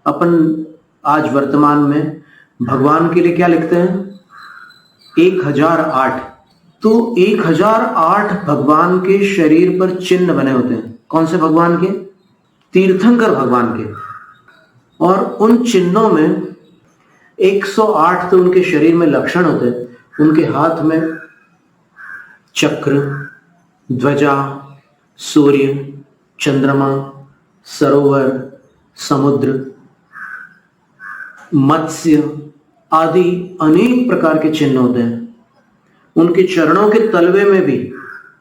अपन आज वर्तमान में भगवान के लिए क्या लिखते हैं? 1008। तो 1008 भगवान के शरीर पर चिन्ह बने होते हैं। कौन से भगवान के? तीर्थंकर भगवान के। और उन चिन्हों में 108 तो उनके शरीर में लक्षण होते हैं। उनके हाथ में चक्र, ध्वजा, सूर्य, चंद्रमा, सरोवर, समुद्र, मत्स्य आदि अनेक प्रकार के चिन्ह होते हैं। उनके चरणों के तलवे में भी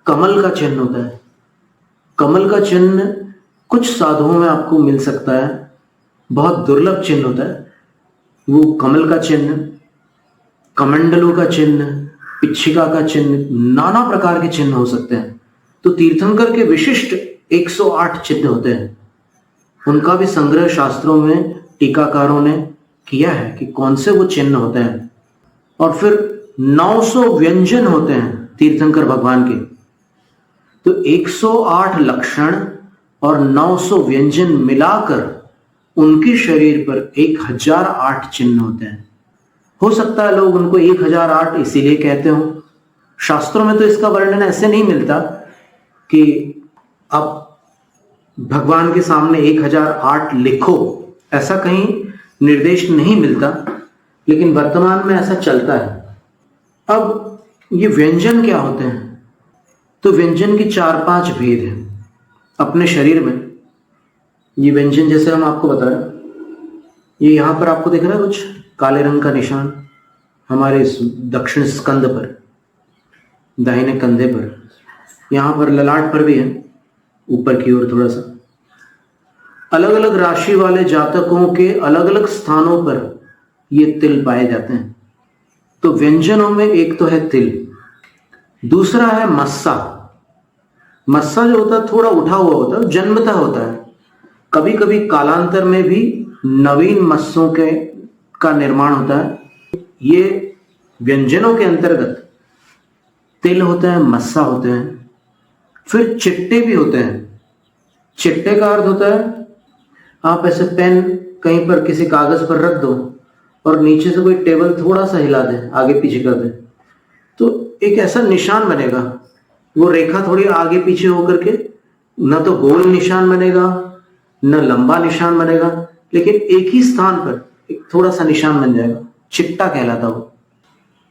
कमल का चिन्ह होता है। कमल का चिन्ह कुछ साधुओं में आपको मिल सकता है, बहुत दुर्लभ चिन्ह होता है वो कमल का चिन्ह, कमंडलों का चिन्ह, पिच्छिका का चिन्ह, नाना प्रकार के चिन्ह हो सकते हैं। तो तीर्थंकर के विशिष्ट 108 चिन्ह होते हैं। उनका भी संग्रह शास्त्रों में टीकाकारों ने किया है कि कौन से वो चिन्ह होते हैं। और फिर 900 व्यंजन होते हैं तीर्थंकर भगवान के। तो 108 लक्षण और 900 व्यंजन मिलाकर उनके शरीर पर 1008 चिन्ह होते हैं। हो सकता है लोग उनको 1008 इसीलिए कहते हो। शास्त्रों में तो इसका वर्णन ऐसे नहीं मिलता कि अब भगवान के सामने 1008 लिखो, ऐसा कहीं निर्देश नहीं मिलता, लेकिन वर्तमान में ऐसा चलता है। अब ये व्यंजन क्या होते हैं? तो व्यंजन के 4-5 भेद हैं अपने शरीर में। ये व्यंजन जैसे हम आपको बता रहे, ये यहां पर आपको दिख रहा है कुछ काले रंग का निशान हमारे दक्षिण स्कंद पर, दाहिने कंधे पर, यहां पर ललाट पर भी है, ऊपर की ओर थोड़ा सा। अलग अलग राशि वाले जातकों के अलग अलग स्थानों पर ये तिल पाए जाते हैं। तो व्यंजनों में एक तो है तिल, दूसरा है मस्सा। मस्सा जो होता है थोड़ा उठा हुआ होता है, जन्मतः होता है। कभी कभी कालांतर में भी नवीन मस्सों का निर्माण होता है। ये व्यंजनों के अंतर्गत तिल होते हैं, मस्सा होते हैं। फिर चिट्टे भी होते हैं। चिट्टे का अर्थ होता है आप ऐसे पेन कहीं पर किसी कागज पर रख दो और नीचे से कोई टेबल थोड़ा सा हिला दे, आगे पीछे कर दे, तो एक ऐसा निशान बनेगा। वो रेखा थोड़ी आगे पीछे होकर के न तो गोल निशान बनेगा न लंबा निशान बनेगा, लेकिन एक ही स्थान पर एक थोड़ा सा निशान बन जाएगा, चिट्टा कहलाता वो।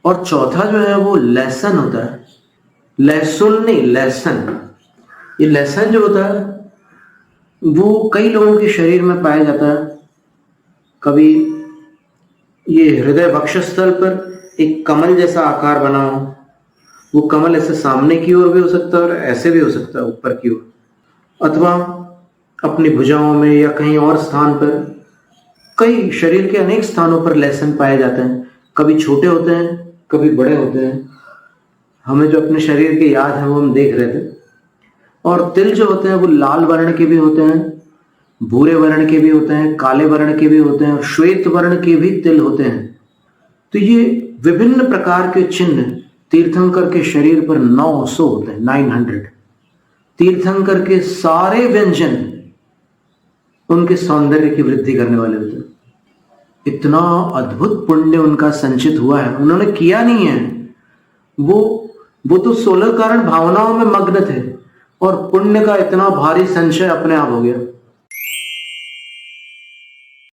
और चौथा जो है वो लहसन होता है। लहसुन नहीं, लहसन। ये लहसन जो होता है वो कई लोगों के शरीर में पाया जाता है। कभी ये हृदय वक्षस्थल पर एक कमल जैसा आकार बना हो, वो कमल ऐसे सामने की ओर भी हो सकता है और ऐसे भी हो सकता है ऊपर की ओर, अथवा अपनी भुजाओं में या कहीं और स्थान पर। कई शरीर के अनेक स्थानों पर लहसन पाए जाते हैं। कभी छोटे होते हैं, कभी बड़े होते हैं। हमें जो अपने शरीर के याद है वो हम देख रहे थे। और तिल जो होते हैं वो लाल वर्ण के भी होते हैं, भूरे वर्ण के भी होते हैं, काले वर्ण के भी होते हैं और श्वेत वर्ण के भी तिल होते हैं। तो ये विभिन्न प्रकार के चिन्ह तीर्थंकर के शरीर पर 900 होते हैं, 900। तीर्थंकर के सारे व्यंजन उनके सौंदर्य की वृद्धि करने वाले होते हैं। इतना अद्भुत पुण्य उनका संचित हुआ है, उन्होंने किया नहीं है। वो तो 16 कारण भावनाओं में मग्न थे और पुण्य का इतना भारी संचय अपने आप हो गया।